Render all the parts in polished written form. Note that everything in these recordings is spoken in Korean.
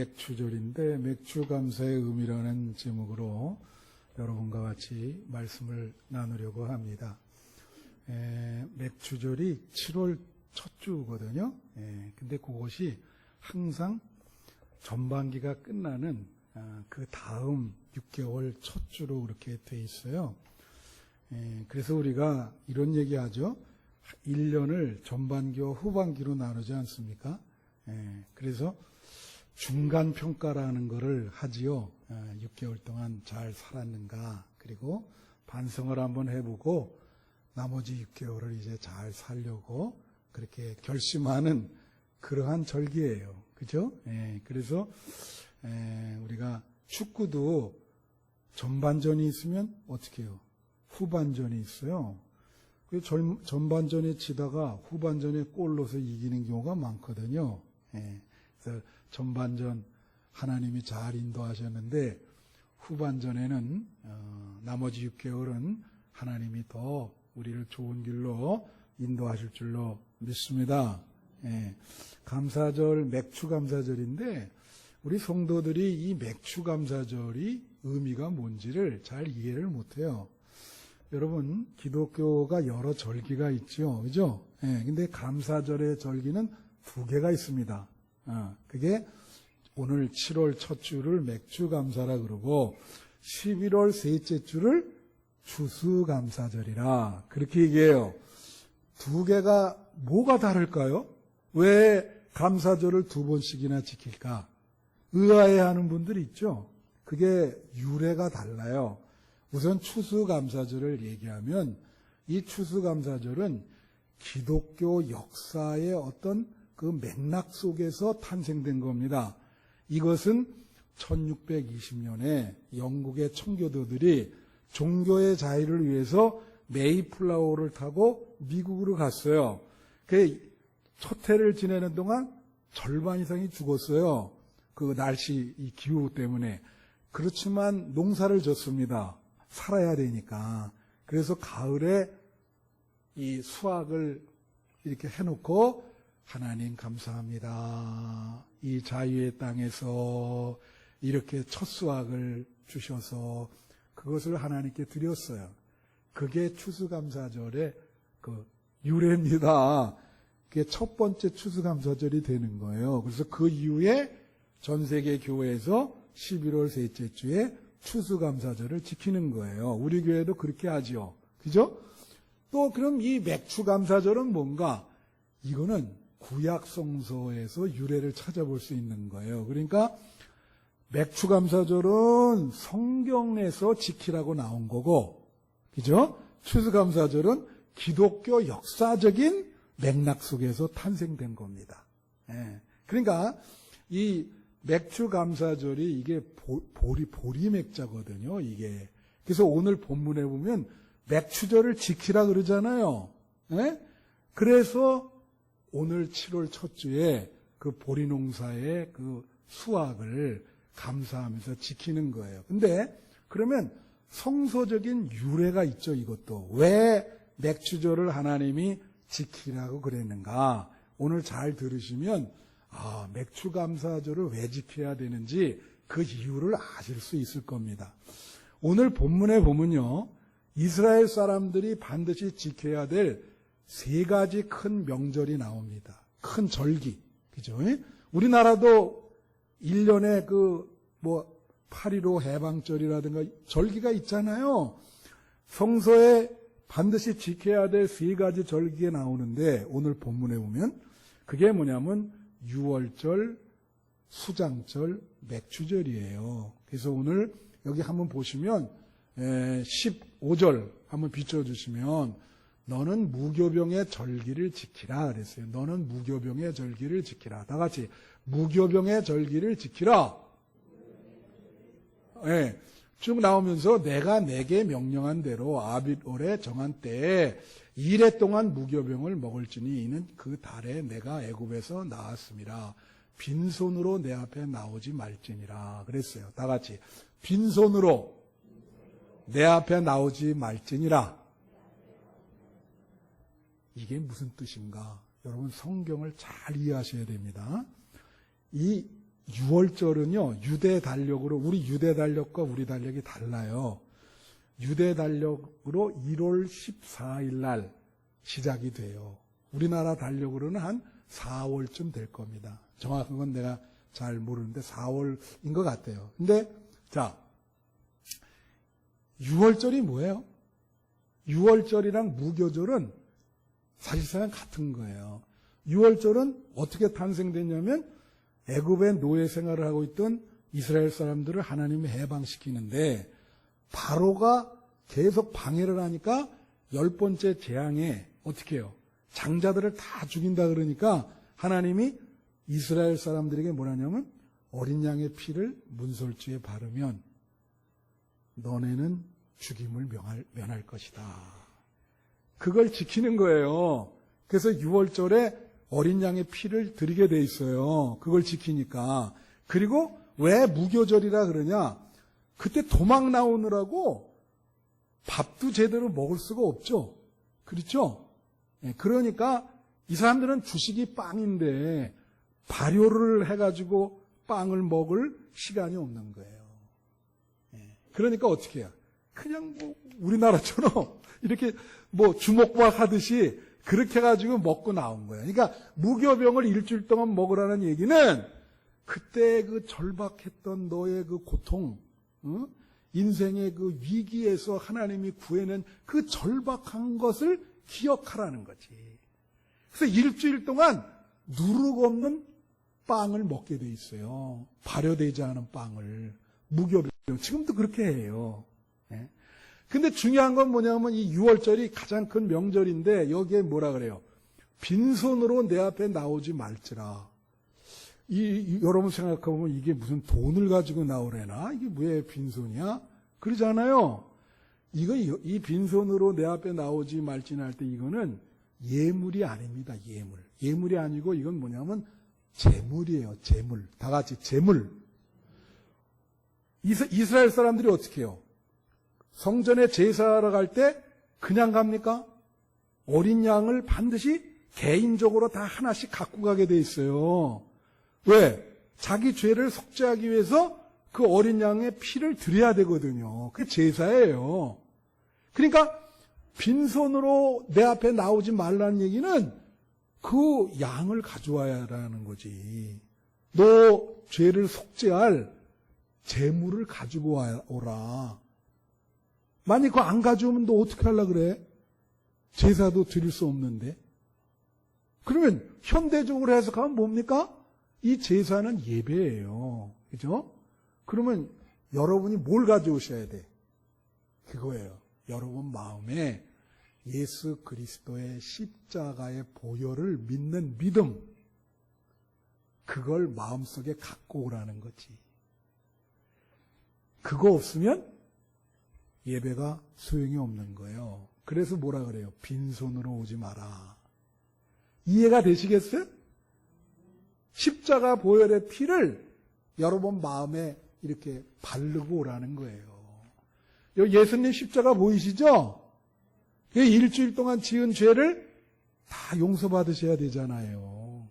맥추절인데 맥추감사의 의미라는 제목으로 여러분과 같이 말씀을 나누려고 합니다. 맥추절이 7월 첫 주거든요. 근데 그것이 항상 전반기가 끝나는 그 다음 6개월 첫 주로 그렇게 돼 있어요. 그래서 우리가 이런 얘기하죠. 1년을 전반기와 후반기로 나누지 않습니까? 그래서 중간 평가라는 거를 하지요. 6개월 동안 잘 살았는가, 그리고 반성을 한번 해보고 나머지 6개월을 이제 잘 살려고 그렇게 결심하는 그러한 절기예요. 그죠? 그래서 우리가 축구도 전반전이 있으면 어떻게 해요? 후반전이 있어요. 전반전에 치다가 후반전에 골 넣어서 이기는 경우가 많거든요. 그래서 전반전 하나님이 잘 인도하셨는데 후반전에는 나머지 6개월은 하나님이 더 우리를 좋은 길로 인도하실 줄로 믿습니다. 감사절, 맥추감사절인데 우리 성도들이 이 맥추감사절이 의미가 뭔지를 잘 이해를 못해요. 여러분, 기독교가 여러 절기가 있죠, 그죠? 근데 감사절의 절기는 2개가 있습니다. 그게 오늘 7월 첫 주를 맥추감사라 그러고 11월 셋째 주를 추수감사절이라 그렇게 얘기해요. 2개가 뭐가 다를까요? 왜 감사절을 2번씩이나 지킬까? 의아해하는 분들이 있죠. 그게 유래가 달라요. 우선 추수감사절을 얘기하면 이 추수감사절은 기독교 역사의 어떤 그 맥락 속에서 탄생된 겁니다. 이것은 1620년에 영국의 청교도들이 종교의 자유를 위해서 메이플라워를 타고 미국으로 갔어요. 첫 해를 지내는 동안 절반 이상이 죽었어요. 그 날씨, 이 기후 때문에. 그렇지만 농사를 졌습니다. 살아야 되니까. 그래서 가을에 이 수확을 이렇게 해놓고 하나님 감사합니다. 이 자유의 땅에서 이렇게 첫 수확을 주셔서 그것을 하나님께 드렸어요. 그게 추수감사절의 그 유래입니다. 그게 첫 번째 추수감사절이 되는 거예요. 그래서 그 이후에 전 세계 교회에서 11월 셋째 주에 추수감사절을 지키는 거예요. 우리 교회도 그렇게 하죠. 그죠? 또 그럼 이 맥추감사절은 뭔가? 이거는 구약성서에서 유래를 찾아볼 수 있는 거예요. 그러니까 맥추감사절은 성경에서 지키라고 나온 거고, 그죠? 추수감사절은 기독교 역사적인 맥락 속에서 탄생된 겁니다. 그러니까 이 맥추감사절이 이게 보리맥자거든요, 이게. 그래서 오늘 본문에 보면 맥추절을 지키라 그러잖아요. 그래서 오늘 7월 첫 주에 그 보리농사의 그 수확을 감사하면서 지키는 거예요. 근데 그러면 성서적인 유래가 있죠, 이것도. 왜 맥추절을 하나님이 지키라고 그랬는가? 오늘 잘 들으시면 맥추감사절을 왜 지켜야 되는지 그 이유를 아실 수 있을 겁니다. 오늘 본문에 보면요, 이스라엘 사람들이 반드시 지켜야 될 3가지 큰 명절이 나옵니다. 큰 절기. 그죠? 우리나라도 1년에 8.15 해방절이라든가 절기가 있잖아요. 성서에 반드시 지켜야 될 3가지 절기가 나오는데 오늘 본문에 보면 그게 뭐냐면 유월절, 수장절, 맥추절이에요. 그래서 오늘 여기 한번 보시면 15절 한번 비춰주시면 너는 무교병의 절기를 지키라 그랬어요. 너는 무교병의 절기를 지키라. 다 같이 무교병의 절기를 지키라. 쭉 나오면서 내가 내게 명령한 대로 아빗올에 정한 때에 2래 동안 무교병을 먹을지니 이는 그 달에 내가 애굽에서 나왔습니다. 빈손으로 내 앞에 나오지 말지니라 그랬어요. 다 같이 빈손으로 내 앞에 나오지 말지니라. 이게 무슨 뜻인가? 여러분 성경을 잘 이해하셔야 됩니다. 이 유월절은요, 유대 달력으로, 우리 유대 달력과 우리 달력이 달라요. 유대 달력으로 1월 14일 날 시작이 돼요. 우리나라 달력으로는 한 4월쯤 될 겁니다. 정확한 건 내가 잘 모르는데 4월인 것 같아요. 근데, 자, 유월절이 뭐예요? 유월절이랑 무교절은 사실상 같은 거예요. 유월절은 어떻게 탄생됐냐면 애굽의 노예 생활을 하고 있던 이스라엘 사람들을 하나님이 해방시키는데 바로가 계속 방해를 하니까 10번째 재앙에 어떻게 해요? 장자들을 다 죽인다 그러니까 하나님이 이스라엘 사람들에게 뭐라냐면 어린 양의 피를 문설주에 바르면 너네는 죽임을 면할 것이다. 그걸 지키는 거예요. 그래서 6월절에 어린 양의 피를 드리게 돼 있어요. 그걸 지키니까. 그리고 왜 무교절이라 그러냐? 그때 도망 나오느라고 밥도 제대로 먹을 수가 없죠. 그렇죠? 그러니까 이 사람들은 주식이 빵인데 발효를 해가지고 빵을 먹을 시간이 없는 거예요. 그러니까 어떻게 해요? 그냥 뭐 우리나라처럼 이렇게 뭐 주먹밥 하듯이 그렇게 해가지고 먹고 나온 거예요. 그러니까 무교병을 일주일 동안 먹으라는 얘기는 그때 그 절박했던 너의 그 고통, 인생의 그 위기에서 하나님이 구해낸 그 절박한 것을 기억하라는 거지. 그래서 일주일 동안 누룩 없는 빵을 먹게 돼 있어요. 발효되지 않은 빵을. 무교병. 지금도 그렇게 해요. 근데 중요한 건 뭐냐면 이 6월절이 가장 큰 명절인데 여기에 뭐라 그래요? 빈손으로 내 앞에 나오지 말지라. 여러분 생각해보면 이게 무슨 돈을 가지고 나오래나? 이게 왜 빈손이야? 그러잖아요. 이 빈손으로 내 앞에 나오지 말지나 할 때 이거는 예물이 아닙니다. 예물. 예물이 아니고 이건 뭐냐면 재물이에요. 재물. 다 같이 재물. 이스라엘 사람들이 어떻게 해요? 성전에 제사하러 갈 때 그냥 갑니까? 어린 양을 반드시 개인적으로 다 하나씩 갖고 가게 돼 있어요. 왜? 자기 죄를 속죄하기 위해서 그 어린 양의 피를 드려야 되거든요. 그게 제사예요. 그러니까 빈손으로 내 앞에 나오지 말라는 얘기는 그 양을 가져와야라는 거지. 너 죄를 속죄할 재물을 가지고 오라. 만약 그거 안 가져오면 너 어떻게 하려고 그래? 제사도 드릴 수 없는데. 그러면 현대적으로 해석하면 뭡니까? 이 제사는 예배예요. 그죠? 그러면 여러분이 뭘 가져오셔야 돼? 그거예요. 여러분 마음에 예수 그리스도의 십자가의 보혈을 믿는 믿음. 그걸 마음속에 갖고 오라는 거지. 그거 없으면 예배가 소용이 없는 거예요. 그래서 뭐라 그래요? 빈손으로 오지 마라. 이해가 되시겠어요? 십자가 보혈의 피를 여러분 마음에 이렇게 바르고 오라는 거예요. 여기 예수님 십자가 보이시죠? 일주일 동안 지은 죄를 다 용서받으셔야 되잖아요.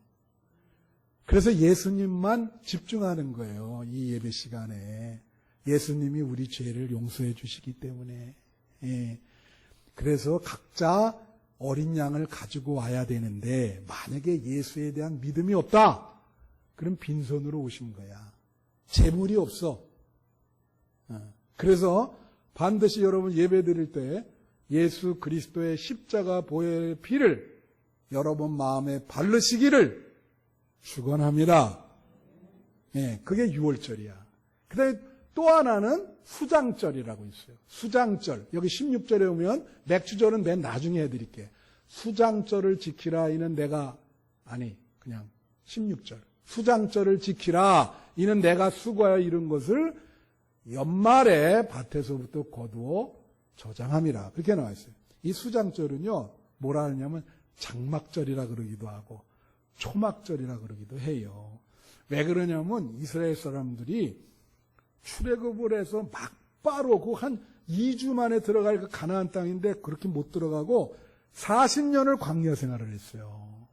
그래서 예수님만 집중하는 거예요. 이 예배 시간에. 예수님이 우리 죄를 용서해 주시기 때문에. 그래서 각자 어린 양을 가지고 와야 되는데 만약에 예수에 대한 믿음이 없다. 그럼 빈손으로 오신 거야. 재물이 없어. 그래서 반드시 여러분 예배 드릴 때 예수 그리스도의 십자가 보혈의 피를 여러분 마음에 바르시기를 축원합니다. 그게 6월절이야. 그다음에 또 하나는 수장절이라고 있어요. 수장절. 여기 16절에 오면 맥주절은 맨 나중에 해드릴게. 수장절을 지키라. 이는 내가 그냥 16절. 수장절을 지키라. 이는 내가 수고하여 이룬 것을 연말에 밭에서부터 거두어 저장함이라. 그렇게 나와 있어요. 이 수장절은요. 뭐라 하냐면 장막절이라 그러기도 하고 초막절이라 그러기도 해요. 왜 그러냐면 이스라엘 사람들이 출애굽을 해서 막바로 그 한 2주 만에 들어갈 그 가나안 땅인데 그렇게 못 들어가고 40년을 광야 생활을 했어요.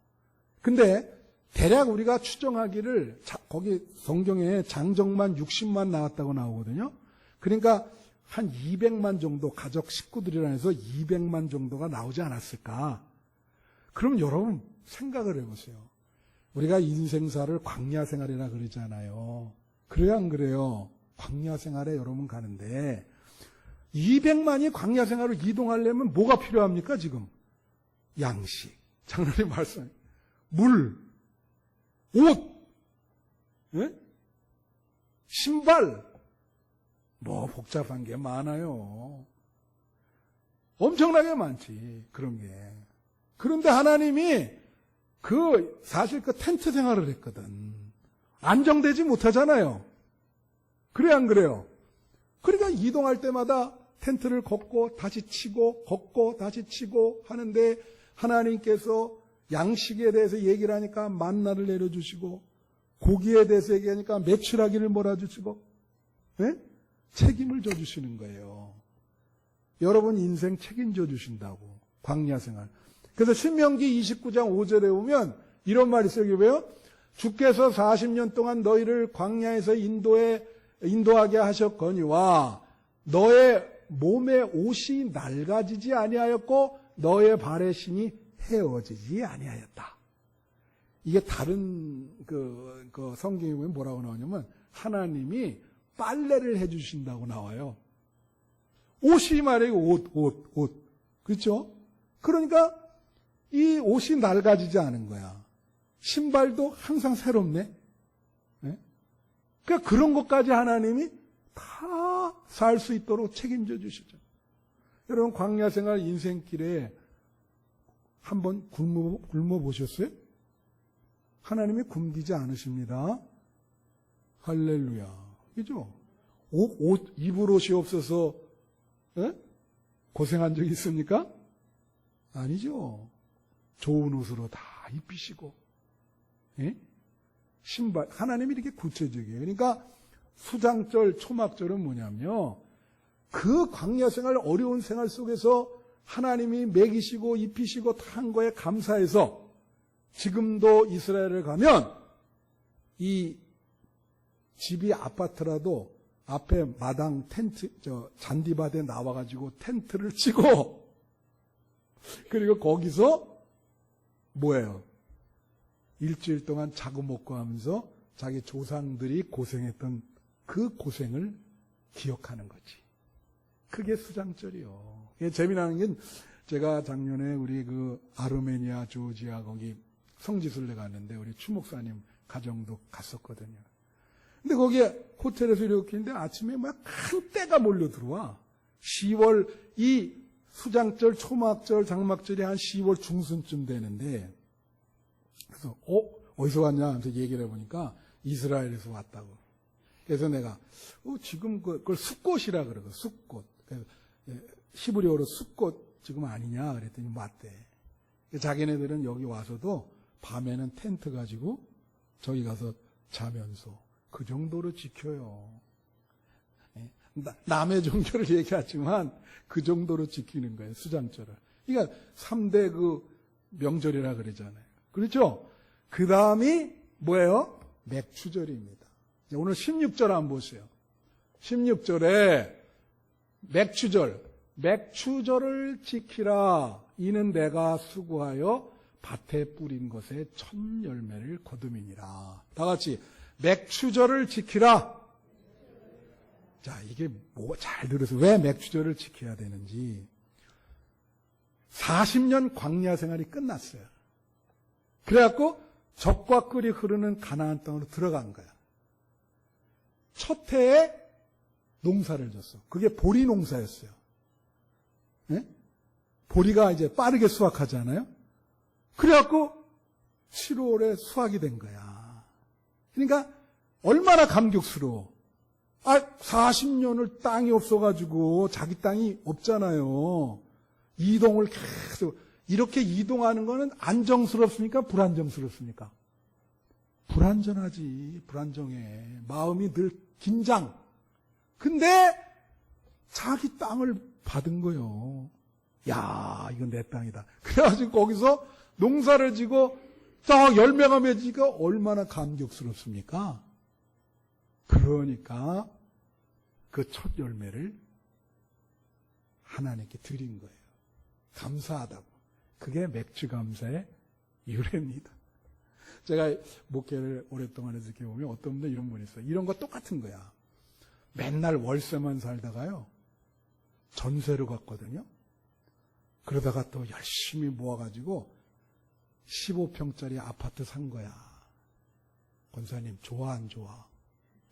근데 대략 우리가 추정하기를 거기 성경에 장정만 60만 나왔다고 나오거든요. 그러니까 한 200만 정도 가족 식구들이라 해서 200만 정도가 나오지 않았을까. 그럼 여러분 생각을 해보세요. 우리가 인생사를 광야 생활이라 그러잖아요. 그래야 안 그래요? 광야 생활에 여러분 가는데 200만이 광야 생활로 이동하려면 뭐가 필요합니까 지금? 양식, 장로님 말씀, 물, 옷, 예? 신발, 뭐 복잡한 게 많아요. 엄청나게 많지 그런 게. 그런데 하나님이 사실 그 텐트 생활을 했거든. 안정되지 못하잖아요. 그래 안 그래요? 그러니까 이동할 때마다 텐트를 걷고 다시 치고 걷고 다시 치고 하는데 하나님께서 양식에 대해서 얘기를 하니까 만나를 내려주시고 고기에 대해서 얘기하니까 메추라기를 몰아주시고 네? 책임을 져주시는 거예요. 여러분 인생 책임져 주신다고. 광야 생활. 그래서 신명기 29장 5절에 보면 이런 말이 있어요. 이게 왜요? 주께서 40년 동안 너희를 광야에서 인도하게 하셨거니와 너의 몸의 옷이 낡아지지 아니하였고 너의 발의 신이 헤어지지 아니하였다. 이게 다른 그 성경에 보면 뭐라고 나오냐면 하나님이 빨래를 해주신다고 나와요. 옷이 말이에요. 옷. 그렇죠? 그러니까 이 옷이 낡아지지 않은 거야. 신발도 항상 새롭네. 네? 그러니까 그런 것까지 하나님이 다 살 수 있도록 책임져 주시죠. 여러분 광야 생활 인생길에 한번 굶어 보셨어요? 하나님이 굶기지 않으십니다. 할렐루야. 그죠? 입을 옷이 없어서 에? 고생한 적이 있습니까? 아니죠. 좋은 옷으로 다 입히시고 예? 신발 하나님이 이렇게 구체적이에요. 그러니까 수장절, 초막절은 뭐냐면요. 그 광야 생활 어려운 생활 속에서 하나님이 먹이시고 입히시고 다 한 거에 감사해서 지금도 이스라엘을 가면 이 집이 아파트라도 앞에 마당 텐트, 잔디밭에 나와가지고 텐트를 치고, 그리고 거기서 뭐예요? 일주일 동안 자고 먹고 하면서 자기 조상들이 고생했던 그 고생을 기억하는 거지. 그게 수장절이요. 재미나는 게 제가 작년에 우리 아르메니아, 조지아 거기 성지순례 갔는데 우리 추 목사님 가정도 갔었거든요. 근데 거기에 호텔에서 이렇게 있는데 아침에 막 한때가 몰려 들어와. 10월 이 수장절, 초막절, 장막절이 한 10월 중순쯤 되는데 그래서 어디서 왔냐 하면서 얘기를 해보니까 이스라엘에서 왔다고. 그래서 내가 지금 그걸 숫꽃이라 그러고 숫꽃. 그래서 히브리어로 숫꽃 지금 아니냐 그랬더니 맞대. 자기네들은 여기 와서도 밤에는 텐트 가지고 저기 가서 자면서 그 정도로 지켜요. 남의 종교를 얘기하지만 그 정도로 지키는 거예요. 수장절을. 그러니까 3대 명절이라 그러잖아요. 그렇죠? 그 다음이 뭐예요? 맥추절입니다. 오늘 16절 한번 보세요. 16절에 맥추절을 지키라. 이는 내가 수고하여 밭에 뿌린 것에 첫 열매를 거둠이니라. 다 같이 맥추절을 지키라. 자, 이게 잘 들으세요. 왜 맥추절을 지켜야 되는지. 40년 광야 생활이 끝났어요. 그래갖고 적과 꿀이 흐르는 가나안 땅으로 들어간 거야. 첫 해에 농사를 졌어. 그게 보리 농사였어요. 네? 보리가 이제 빠르게 수확하잖아요. 그래갖고 7월에 수확이 된 거야. 그러니까 얼마나 감격스러워. 40년을 땅이 없어가지고 자기 땅이 없잖아요. 이동을 계속 이렇게 이동하는 거는 안정스럽습니까? 불안정스럽습니까? 불안정하지. 불안정해. 마음이 늘 긴장. 근데 자기 땅을 받은 거요. 야, 이건 내 땅이다. 그래가지고 거기서 농사를 지고 딱 열매가 맺으니까 얼마나 감격스럽습니까? 그러니까 그 첫 열매를 하나님께 드린 거예요. 감사하다고. 그게 맥주 감사의 유래입니다. 제가 목회를 오랫동안 해서 이렇게 보면 어떤 분들 이런 분이 있어요. 이런 거 똑같은 거야. 맨날 월세만 살다가요. 전세로 갔거든요. 그러다가 또 열심히 모아가지고 15평짜리 아파트 산 거야. 권사님 좋아 안 좋아?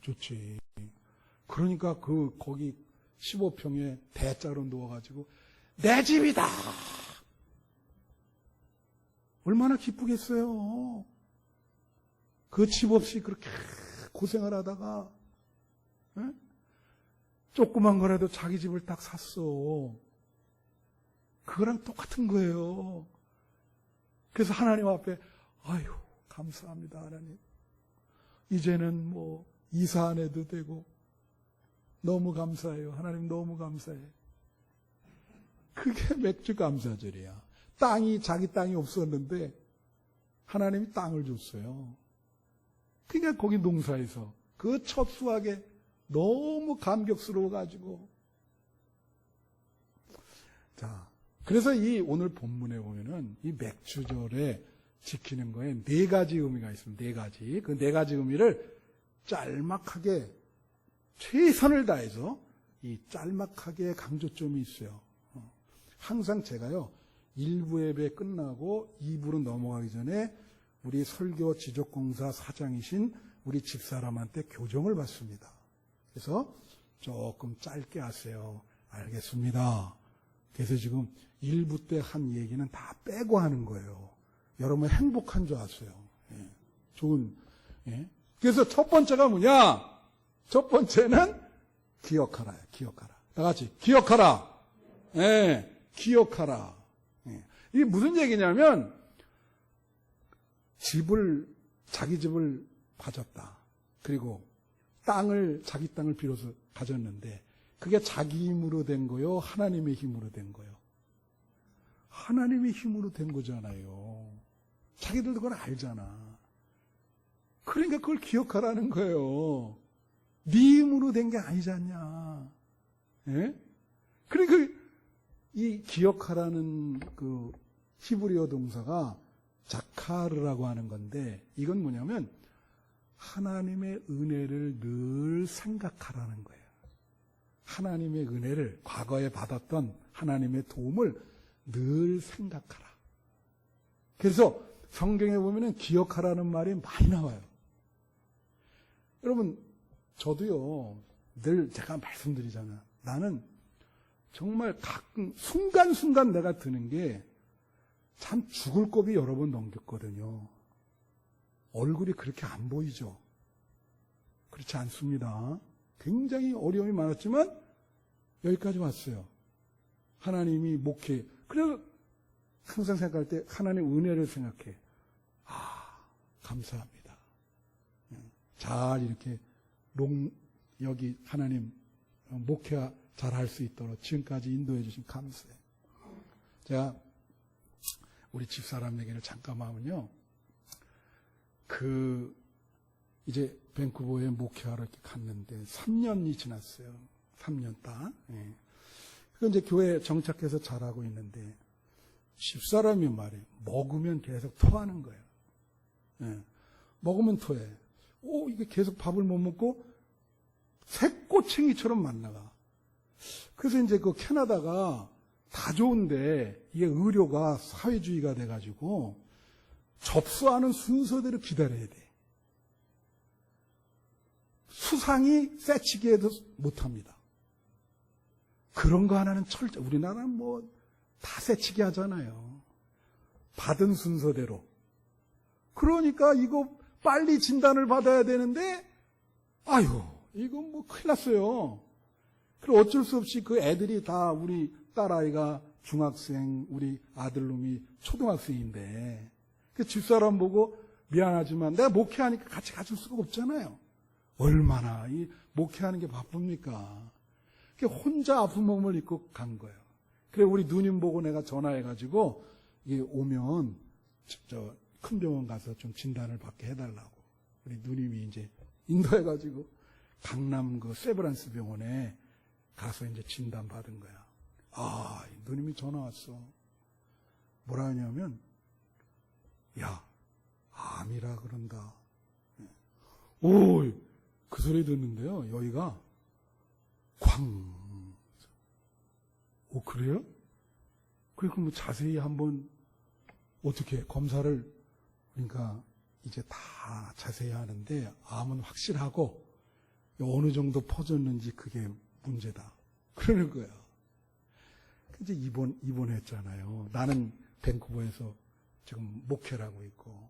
좋지. 그러니까 거기 15평에 대자로 누워가지고 내 집이다. 얼마나 기쁘겠어요. 그 집 없이 그렇게 고생을 하다가 에? 조그만 거라도 자기 집을 딱 샀어. 그거랑 똑같은 거예요. 그래서 하나님 앞에 아유 감사합니다 하나님. 이제는 뭐 이사 안 해도 되고 너무 감사해요. 하나님 너무 감사해. 그게 맥주 감사절이야. 자기 땅이 없었는데 하나님이 땅을 줬어요. 그러니까 거기 농사에서 그 첫 수확에 너무 감격스러워가지고. 자, 그래서 이 오늘 본문에 보면은 이 맥주절에 지키는 거에 4가지 의미가 있습니다. 4가지. 그 4가지 의미를 짤막하게 최선을 다해서 이 짤막하게 강조점이 있어요. 항상 제가요, 1부 예배 끝나고 2부로 넘어가기 전에 우리 설교 지적공사 사장이신 우리 집사람한테 교정을 받습니다. 그래서 조금 짧게 하세요. 알겠습니다. 그래서 지금 1부 때 한 얘기는 다 빼고 하는 거예요. 여러분 행복한 줄 아세요. 예. 좋은. 예. 그래서 첫 번째가 뭐냐? 첫 번째는 기억하라. 기억하라. 다 같이 기억하라. 예. 기억하라. 예. 이게 무슨 얘기냐면 자기 집을 가졌다. 그리고 자기 땅을 비로소 가졌는데 그게 자기 힘으로 된 거요? 하나님의 힘으로 된 거요? 하나님의 힘으로 된 거잖아요. 자기들도 그걸 알잖아. 그러니까 그걸 기억하라는 거예요. 네 힘으로 된 게 아니잖냐. 예? 그러니까 이 기억하라는 그 히브리어 동사가 자카르라고 하는 건데 이건 뭐냐면 하나님의 은혜를 늘 생각하라는 거예요. 하나님의 은혜를 과거에 받았던 하나님의 도움을 늘 생각하라. 그래서 성경에 보면은 기억하라는 말이 많이 나와요. 여러분 저도요 늘 제가 말씀드리잖아요. 나는 정말 가끔 순간순간 내가 드는 게 참 죽을 고비 여러 번 넘겼거든요. 얼굴이 그렇게 안 보이죠? 그렇지 않습니다. 굉장히 어려움이 많았지만 여기까지 왔어요. 하나님이 목회. 그래서 항상 생각할 때 하나님 은혜를 생각해. 감사합니다. 잘 이렇게 여기 하나님 목회 잘 할 수 있도록 지금까지 인도해 주신 감사해. 제가 우리 집사람 얘기를 잠깐만 하면요. 이제 밴쿠버에 목회하러 이렇게 갔는데 3년이 지났어요. 3년 딱. 예. 그 이제 교회에 정착해서 잘하고 있는데 집사람이 말이에요. 먹으면 계속 토하는 거예요. 예. 먹으면 토해. 이게 계속 밥을 못 먹고 새꼬챙이처럼 만나가. 그래서 이제 그 캐나다가 다 좋은데 이게 의료가 사회주의가 돼가지고 접수하는 순서대로 기다려야 돼. 수상이 새치기 해도 못합니다. 그런 거 하나는 우리나라는 뭐 다 새치기 하잖아요. 받은 순서대로. 그러니까 이거 빨리 진단을 받아야 되는데 이거 뭐 큰일 났어요. 그리고 어쩔 수 없이 그 애들이 다 우리 딸아이가 중학생, 우리 아들놈이 초등학생인데 그 집사람 보고 미안하지만 내가 목회하니까 같이 가줄 수가 없잖아요. 얼마나 이 목회하는 게 바쁩니까? 혼자 아픈 몸을 입고 간 거예요. 그래 우리 누님 보고 내가 전화해가지고 이게 오면 큰 병원 가서 좀 진단을 받게 해달라고. 우리 누님이 이제 인도해가지고 강남 그 세브란스 병원에 가서 이제 진단 받은 거야. 아, 누님이 전화 왔어. 뭐라 하냐면, 야, 암이라 그런다. 오, 그 소리 듣는데요. 여기가 쾅. 오, 그래요? 그리고 뭐 자세히 한번 어떻게 검사를 그러니까 이제 다 자세히 하는데 암은 확실하고 어느 정도 퍼졌는지 그게 문제다. 그러는 거야. 이제 입원했잖아요. 나는 밴쿠버에서 지금 목회를 하고 있고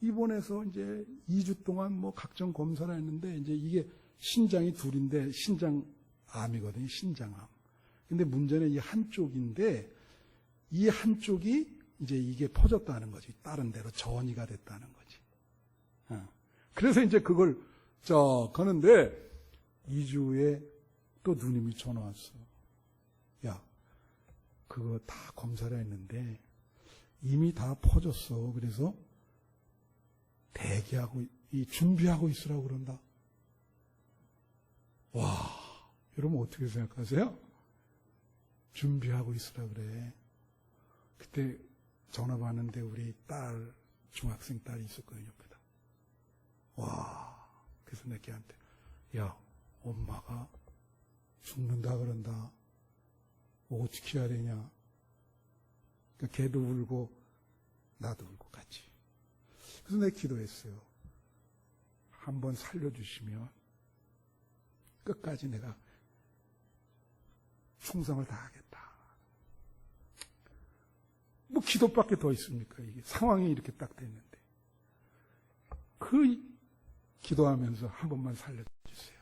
입원해서 이제 2주 동안 뭐 각종 검사를 했는데 이제 이게 신장이 둘인데 신장암이거든요. 신장암. 근데 문제는 이 한쪽인데 이 한쪽이 이제 이게 퍼졌다는 거지. 다른 데로 전이가 됐다는 거지. 그래서 이제 그걸 거는데 2주 후에 또 누님이 전화 왔어. 야, 그거 다 검사를 했는데 이미 다 퍼졌어. 그래서 대기하고 준비하고 있으라고 그런다. 와, 여러분 어떻게 생각하세요? 준비하고 있으라 그래. 그때 전화 받는데 우리 딸, 중학생 딸이 있었거든요, 옆에다. 와, 그래서 내 걔한테, 야, 엄마가 죽는다 그런다. 뭐 어떻게 해야 되냐. 그러니까 걔도 울고, 나도 울고 같이. 그래서 내가 기도했어요. 한번 살려주시면 끝까지 내가 충성을 다하겠다. 뭐 기도밖에 더 있습니까? 이게 상황이 이렇게 딱 됐는데. 그 기도하면서 한 번만 살려주세요.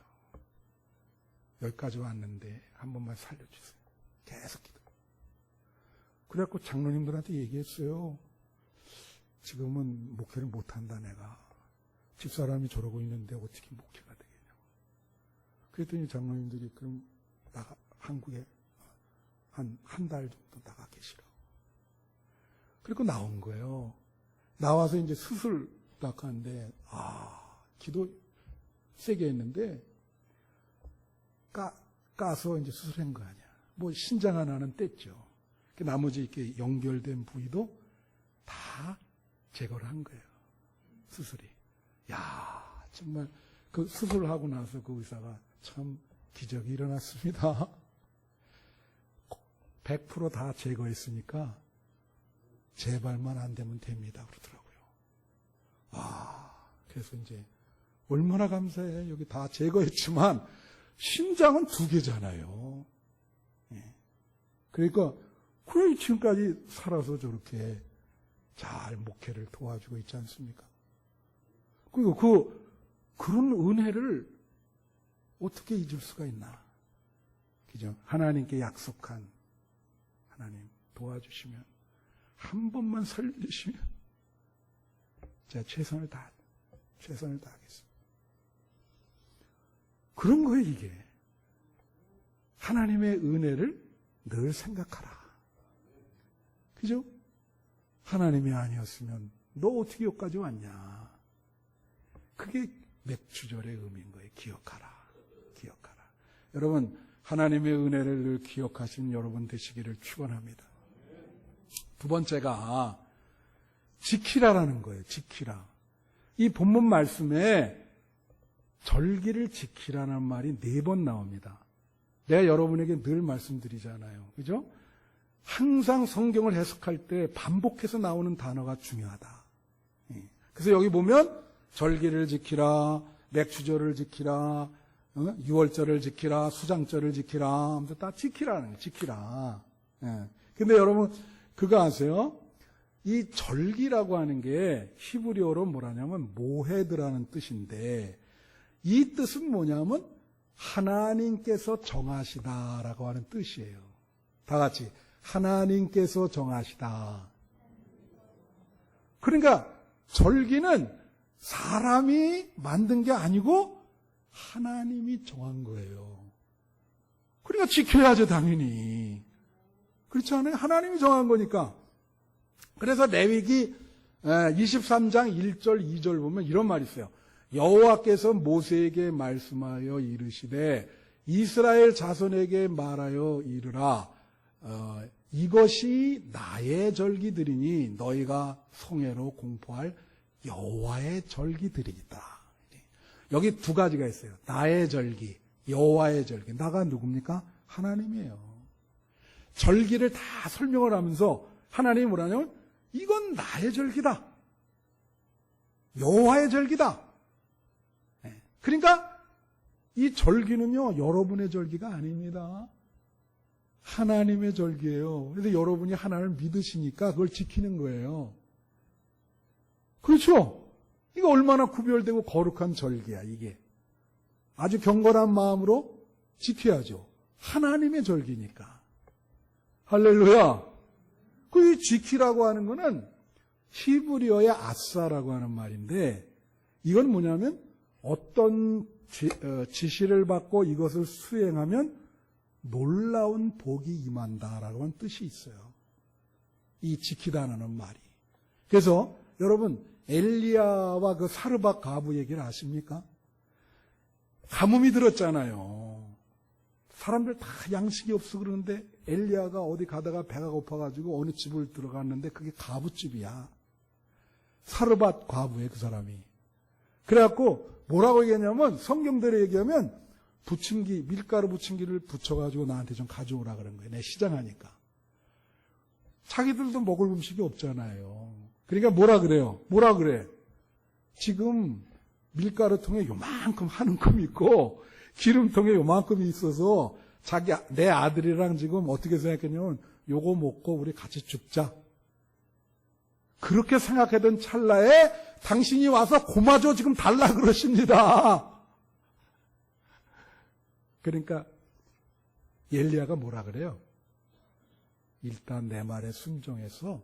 여기까지 왔는데 한 번만 살려주세요. 계속 기도. 그래갖고 장로님들한테 얘기했어요. 지금은 목회를 못한다 내가. 집사람이 저러고 있는데 어떻게 목회가 되겠냐고. 그랬더니 장로님들이 그럼 한국에 한 달 정도 나가 계시라고. 그리고 나온 거예요. 나와서 이제 수술 딱 하는데, 기도 세게 했는데, 까서 이제 수술한 거 아니야. 뭐 신장 하나는 뗐죠. 나머지 이렇게 연결된 부위도 다 제거를 한 거예요. 수술이. 야, 정말 그 수술하고 나서 그 의사가 참 기적이 일어났습니다. 100% 다 제거했으니까 재발만 안 되면 됩니다. 그러더라고요. 그래서 이제 얼마나 감사해. 여기 다 제거했지만 심장은 2개잖아요. 예. 그러니까 그래 지금까지 살아서 저렇게 잘 목회를 도와주고 있지 않습니까? 그리고 그런 은혜를 어떻게 잊을 수가 있나? 그죠? 하나님께 약속한 하나님 도와주시면 한 번만 살려주시면 제가 최선을 다하겠습니다. 그런 거예요, 이게. 하나님의 은혜를 늘 생각하라. 그죠? 하나님이 아니었으면 너 어떻게 여기까지 왔냐. 그게 맥주절의 의미인 거예요. 기억하라. 여러분, 하나님의 은혜를 늘 기억하신 여러분 되시기를 축원합니다. 두 번째가 지키라라는 거예요. 지키라. 이 본문 말씀에 절기를 지키라는 말이 4번 나옵니다. 내가 여러분에게 늘 말씀드리잖아요. 그죠? 항상 성경을 해석할 때 반복해서 나오는 단어가 중요하다. 그래서 여기 보면 절기를 지키라, 맥주절을 지키라, 유월절을 지키라, 수장절을 지키라 하면서 다 지키라는 거예요. 지키라. 근데 여러분 그거 아세요? 이 절기라고 하는 게 히브리어로 뭐라냐면 모헤드라는 뜻인데 이 뜻은 뭐냐면 하나님께서 정하시다라고 하는 뜻이에요. 다 같이 하나님께서 정하시다. 그러니까 절기는 사람이 만든 게 아니고 하나님이 정한 거예요. 그러니까 지켜야죠, 당연히. 그렇지 않아요? 하나님이 정한 거니까. 그래서 레위기 23장 1절 2절 보면 이런 말이 있어요. 여호와께서 모세에게 말씀하여 이르시되 이스라엘 자손에게 말하여 이르라. 이것이 나의 절기들이니 너희가 성회로 공포할 여호와의 절기들이다. 여기 두 가지가 있어요. 나의 절기, 여호와의 절기. 나가 누굽니까? 하나님이에요. 절기를 다 설명을 하면서 하나님이 뭐라냐면 이건 나의 절기다. 여호와의 절기다. 그러니까 이 절기는요, 여러분의 절기가 아닙니다. 하나님의 절기예요. 그래서 여러분이 하나님을 믿으시니까 그걸 지키는 거예요. 그렇죠? 이거 얼마나 구별되고 거룩한 절기야, 이게. 아주 경건한 마음으로 지켜야죠. 하나님의 절기니까. 할렐루야. 그 지키라고 하는 거는 히브리어의 아사라고 하는 말인데, 이건 뭐냐면 어떤 지시를 받고 이것을 수행하면 놀라운 복이 임한다라고 하는 뜻이 있어요. 이 지키다라는 말이. 그래서 여러분 엘리야와 그 사르밧 과부 얘기를 아십니까? 가뭄이 들었잖아요. 사람들 다 양식이 없어 그러는데 엘리야가 어디 가다가 배가 고파가지고 어느 집을 들어갔는데 그게 과부집이야. 사르밧 과부에 그 사람이. 그래갖고 뭐라고 얘기하냐면 성경대로 얘기하면 부침기, 밀가루 부침기를 붙여가지고 나한테 좀 가져오라 그런 거예요. 내 시장하니까. 자기들도 먹을 음식이 없잖아요. 그러니까 뭐라 그래요? 뭐라 그래? 지금 밀가루통에 요만큼 한 움큼 있고 기름통에 요만큼이 있어서 내 아들이랑 지금 어떻게 생각했냐면 요거 먹고 우리 같이 죽자. 그렇게 생각하던 찰나에 당신이 와서 고마줘 지금 달라 그러십니다. 그러니까 엘리야가 뭐라 그래요? 일단 내 말에 순종해서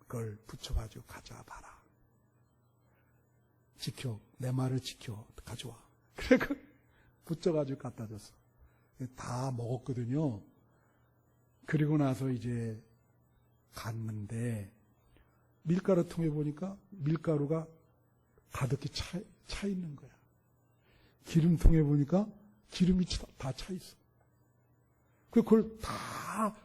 그걸 붙여가지고 가져와 봐라. 지켜. 내 말을 지켜. 가져와. 그래 붙여가지고 갖다 줬어. 다 먹었거든요. 그리고 나서 이제 갔는데 밀가루통에 보니까 밀가루가 가득히 차 있는 거야. 기름통에 보니까 기름이 다 차 있어. 그걸 다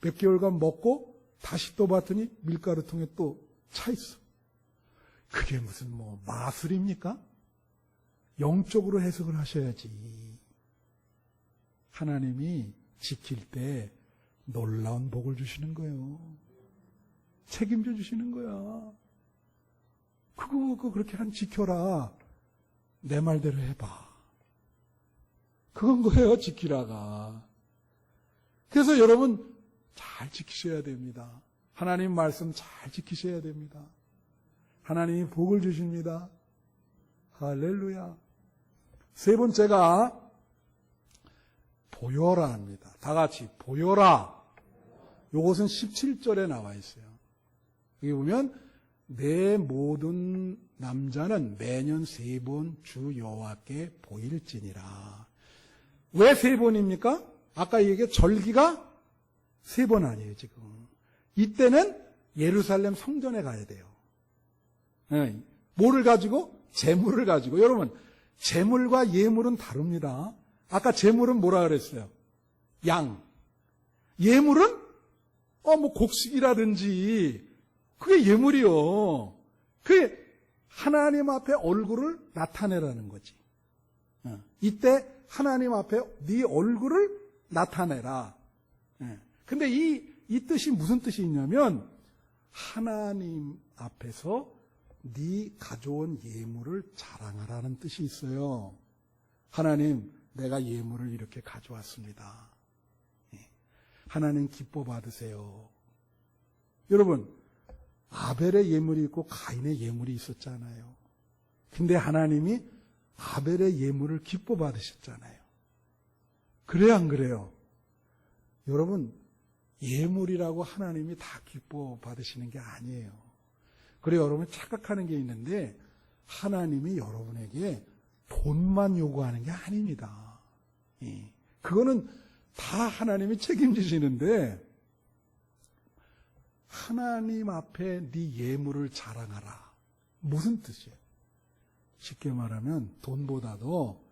몇 개월간 먹고 다시 또 봤더니 밀가루통에 또 차 있어. 그게 무슨 마술입니까? 영적으로 해석을 하셔야지. 하나님이 지킬 때 놀라운 복을 주시는 거예요. 책임져 주시는 거야. 그거 그렇게 지켜라. 내 말대로 해봐. 그건 거예요, 지키라가. 그래서 여러분 잘 지키셔야 됩니다. 하나님 말씀 잘 지키셔야 됩니다. 하나님이 복을 주십니다. 할렐루야. 세 번째가 보여라 합니다. 다 같이 보여라. 요것은 17절에 나와 있어요. 여기 보면 내 모든 남자는 매년 3번 주 여호와께 보일지니라. 왜 3번입니까? 아까 얘기한 절기가 3번 아니에요, 지금. 이때는 예루살렘 성전에 가야 돼요. 네. 뭐를 가지고? 제물을 가지고. 여러분, 제물과 예물은 다릅니다. 아까 제물은 뭐라 그랬어요? 양. 예물은 곡식이라든지 그게 예물이요. 그게 하나님 앞에 얼굴을 나타내라는 거지. 이때 하나님 앞에 네 얼굴을 나타내라. 근데 이 뜻이 무슨 뜻이 있냐면 하나님 앞에서 네 가져온 예물을 자랑하라는 뜻이 있어요. 하나님, 내가 예물을 이렇게 가져왔습니다. 하나님 기뻐 받으세요. 여러분, 아벨의 예물이 있고 가인의 예물이 있었잖아요. 근데 하나님이 아벨의 예물을 기뻐 받으셨잖아요. 그래요, 안 그래요? 여러분, 예물이라고 하나님이 다 기뻐 받으시는 게 아니에요. 그래요, 여러분 착각하는 게 있는데 하나님이 여러분에게 돈만 요구하는 게 아닙니다. 그거는 다 하나님이 책임지시는데 하나님 앞에 네 예물을 자랑하라. 무슨 뜻이에요? 쉽게 말하면 돈보다도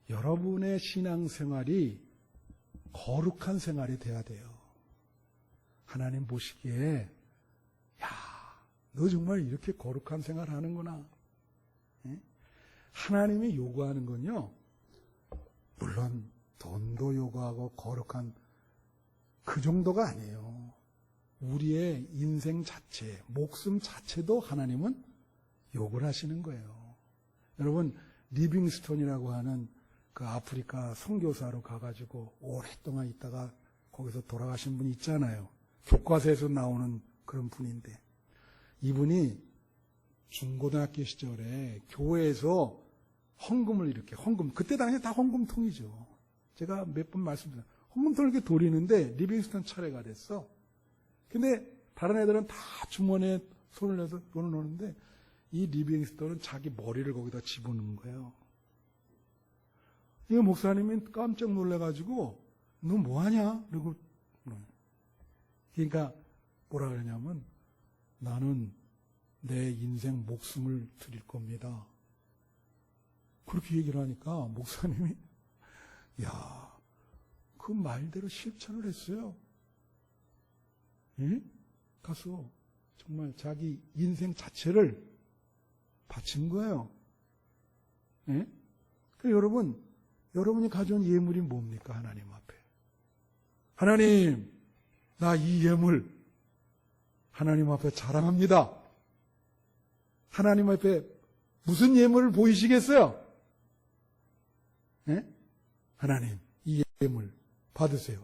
여러분의 신앙생활이 거룩한 생활이 돼야 돼요. 하나님 보시기에 야, 너 정말 이렇게 거룩한 생활 하는구나. 예? 하나님이 요구하는 건요, 물론 돈도 요구하고 거룩한 그 정도가 아니에요. 우리의 인생 자체, 목숨 자체도 하나님은 욕을 하시는 거예요. 여러분, 리빙스톤이라고 하는 그 아프리카 선교사로 가가지고 오랫동안 있다가 거기서 돌아가신 분이 있잖아요. 교과서에서 나오는 그런 분인데, 이분이 중고등학교 시절에 교회에서 헌금을 이렇게, 헌금, 그때 당시에 다 헌금통이죠. 제가 몇 번 말씀드렸어요. 헌금통을 이렇게 돌리는데 리빙스톤 차례가 됐어. 근데 다른 애들은 다 주머니에 손을 내서 돈을 넣는데 이 리빙스톤은 자기 머리를 거기다 집어넣은 거예요. 이 목사님이 깜짝 놀래가지고 너 뭐하냐? 그리고 그러니까 뭐라 그러냐면 나는 내 인생 목숨을 드릴 겁니다. 그렇게 얘기를 하니까 목사님이 야, 그 말대로 실천을 했어요. 예? 가서 정말 자기 인생 자체를 바친 거예요. 예? 그러니까 여러분이 가져온 예물이 뭡니까? 하나님 앞에. 하나님, 나 이 예물 하나님 앞에 자랑합니다. 하나님 앞에 무슨 예물을 보이시겠어요? 예? 하나님, 이 예물 받으세요.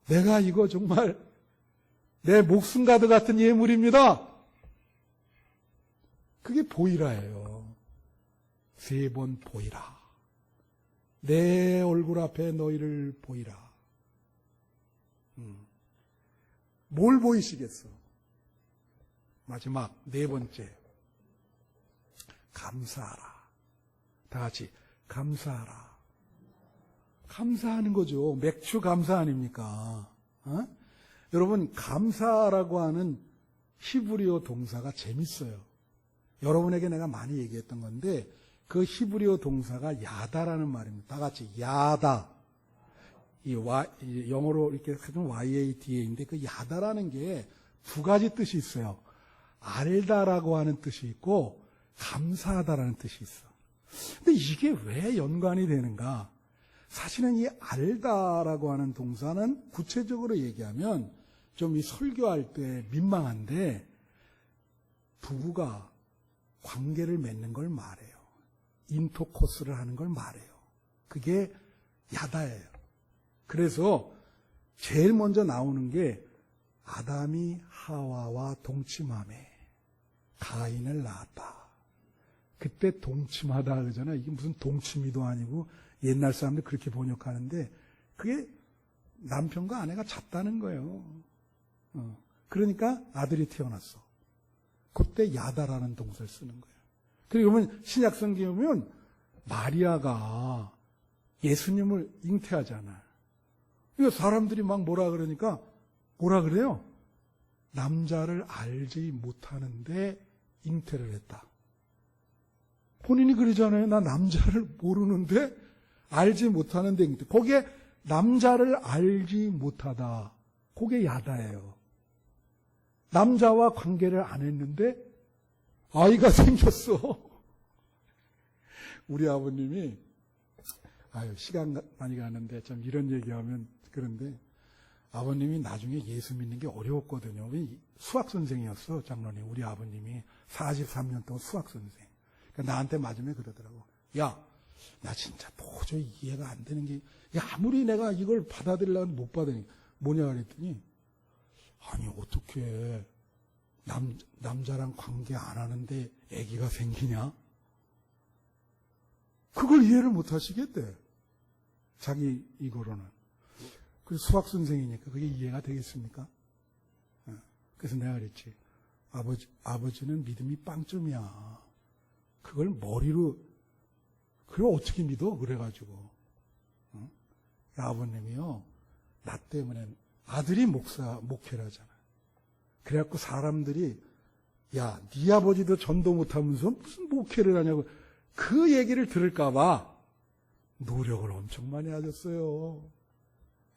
내가 이거 정말 내 목숨 가드 같은 예물입니다. 그게 보이라예요. 3번 보이라. 내 얼굴 앞에 너희를 보이라. 뭘 보이시겠어? 마지막 4번째. 감사하라. 다 같이 감사하라. 감사하는 거죠. 맥주 감사 아닙니까? 어? 여러분, 감사라고 하는 히브리어 동사가 재밌어요. 여러분에게 내가 많이 얘기했던 건데 그 히브리어 동사가 야다라는 말입니다. 다 같이 야다. 이 영어로 이렇게 하면 YADA인데 그 야다라는 게 2가지 뜻이 있어요. 알다라고 하는 뜻이 있고 감사하다라는 뜻이 있어. 근데 이게 왜 연관이 되는가? 사실은 이 알다라고 하는 동사는 구체적으로 얘기하면 좀 이 설교할 때 민망한데 부부가 관계를 맺는 걸 말해요. 인터코스를 하는 걸 말해요. 그게 야다예요. 그래서 제일 먼저 나오는 게 아담이 하와와 동침함에 가인을 낳았다. 그때 동침하다 그러잖아요. 이게 무슨 동침이도 아니고 옛날 사람들 그렇게 번역하는데 그게 남편과 아내가 잤다는 거예요. 그러니까 아들이 태어났어. 그때 야다라는 동사를 쓰는 거예요. 그러면 신약 성경에 보면 마리아가 예수님을 잉태하잖아요. 이거 사람들이 막 뭐라 그러니까 뭐라 그래요? 남자를 알지 못하는데 잉태를 했다. 본인이 그러잖아요. 나 남자를 모르는데 알지 못하는데 잉태. 거기에 남자를 알지 못하다. 그게 야다예요. 남자와 관계를 안 했는데 아이가 생겼어. 우리 아버님이 시간 많이 가는데 참 이런 얘기하면 그런데 아버님이 나중에 예수 믿는 게 어려웠거든요. 수학 선생이었어. 장로님. 우리 아버님이 43년 동안 수학 선생. 그러니까 나한테 맞으면 그러더라고. 야, 나 진짜 도저히 이해가 안 되는 게 아무리 내가 이걸 받아들이려고 못 받으니까 뭐냐 그랬더니 아니 어떻게 남자랑 관계 안 하는데 아기가 생기냐? 그걸 이해를 못 하시겠대. 자기 이거로는. 그 수학 선생이니까 그게 이해가 되겠습니까? 그래서 내가 그랬지. 아버지는 믿음이 빵점이야. 그걸 머리로 그걸 어떻게 믿어? 그래가지고 아버님이요. 나 때문에 아들이 목회를 하잖아요. 그래갖고 사람들이 야, 네 아버지도 전도 못하면서 무슨 목회를 하냐고 그 얘기를 들을까봐 노력을 엄청 많이 하셨어요.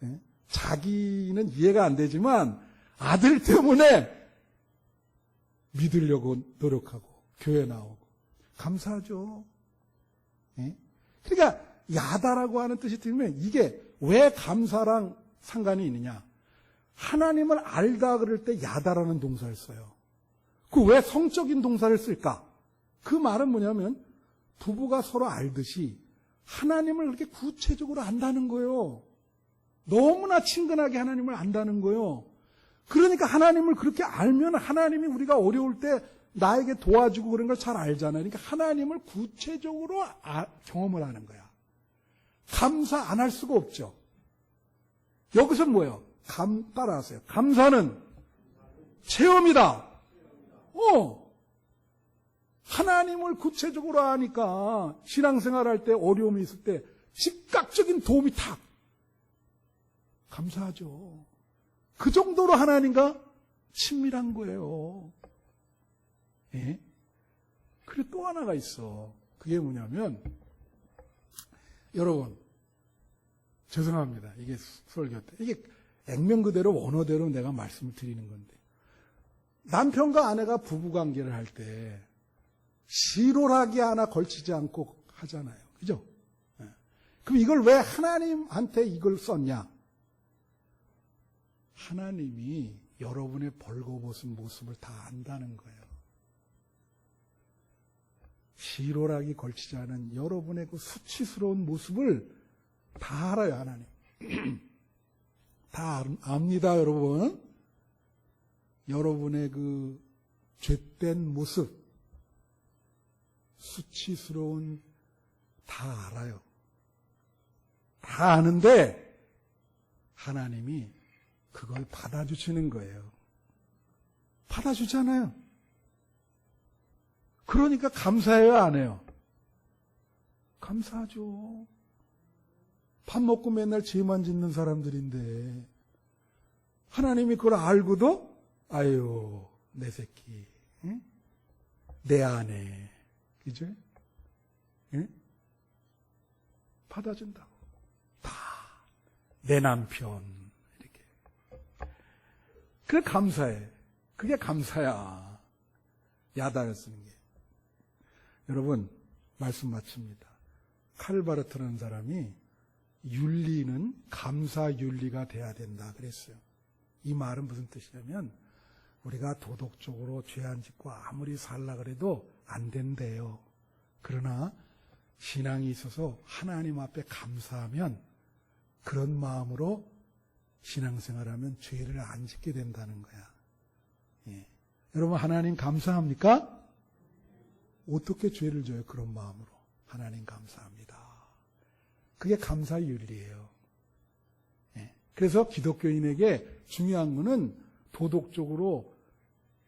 예? 자기는 이해가 안 되지만 아들 때문에 믿으려고 노력하고 교회 나오고 감사하죠. 예? 그러니까 야다라고 하는 뜻이 들면 이게 왜 감사랑 상관이 있느냐. 하나님을 알다 그럴 때 야다라는 동사를 써요. 그 왜 성적인 동사를 쓸까? 그 말은 뭐냐면 부부가 서로 알듯이 하나님을 그렇게 구체적으로 안다는 거예요. 너무나 친근하게 하나님을 안다는 거예요. 그러니까 하나님을 그렇게 알면 하나님이 우리가 어려울 때 나에게 도와주고 그런 걸 잘 알잖아요. 그러니까 하나님을 구체적으로 경험을 하는 거야. 감사 안 할 수가 없죠. 여기서 뭐예요? 따라하세요. 감사는 체험이다. 하나님을 구체적으로 아니까 신앙생활 할 때 어려움이 있을 때 즉각적인 도움이 탁. 감사하죠. 그 정도로 하나님과 친밀한 거예요. 예? 그리고 또 하나가 있어. 그게 뭐냐면, 여러분, 죄송합니다. 이게 설교 때. 이게 액면 그대로 원어대로 내가 말씀을 드리는 건데. 남편과 아내가 부부관계를 할 때, 시로라기 하나 걸치지 않고 하잖아요. 그죠? 예. 그럼 이걸 왜 하나님한테 이걸 썼냐? 하나님이 여러분의 벌거벗은 모습을 다 안다는 거예요. 시로라기 걸치지 않은 여러분의 그 수치스러운 모습을 다 알아요, 하나님. 다 압니다, 여러분. 여러분의 그 죄된 모습, 수치스러운 다 알아요. 다 아는데 하나님이 그걸 받아주시는 거예요. 받아주잖아요. 그러니까 감사해요, 안 해요? 감사하죠. 밥 먹고 맨날 죄만 짓는 사람들인데 하나님이 그걸 알고도 아유, 내 새끼, 응? 내 아내, 그죠? 응? 받아준다고. 다 내 남편. 그게 감사해. 그게 감사야. 야다를 쓰는 게. 여러분, 말씀 마칩니다. 칼바르트라는 사람이 윤리는 감사 윤리가 돼야 된다 그랬어요. 이 말은 무슨 뜻이냐면 우리가 도덕적으로 죄 안 짓고 아무리 살라 그래도 안 된대요. 그러나 신앙이 있어서 하나님 앞에 감사하면 그런 마음으로 신앙생활하면 죄를 안 짓게 된다는 거야. 예. 여러분 하나님 감사합니까? 어떻게 죄를 져요? 그런 마음으로. 하나님 감사합니다. 그게 감사의 윤리예요. 예. 그래서 기독교인에게 중요한 거는 도덕적으로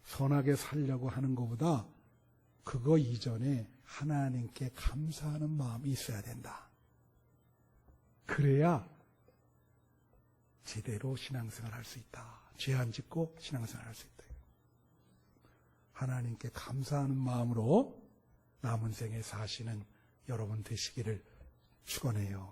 선하게 살려고 하는 것보다 그거 이전에 하나님께 감사하는 마음이 있어야 된다. 그래야 제대로 신앙생활 할 수 있다. 죄 안 짓고 신앙생활 할 수 있다. 하나님께 감사하는 마음으로 남은 생에 사시는 여러분 되시기를 축원해요.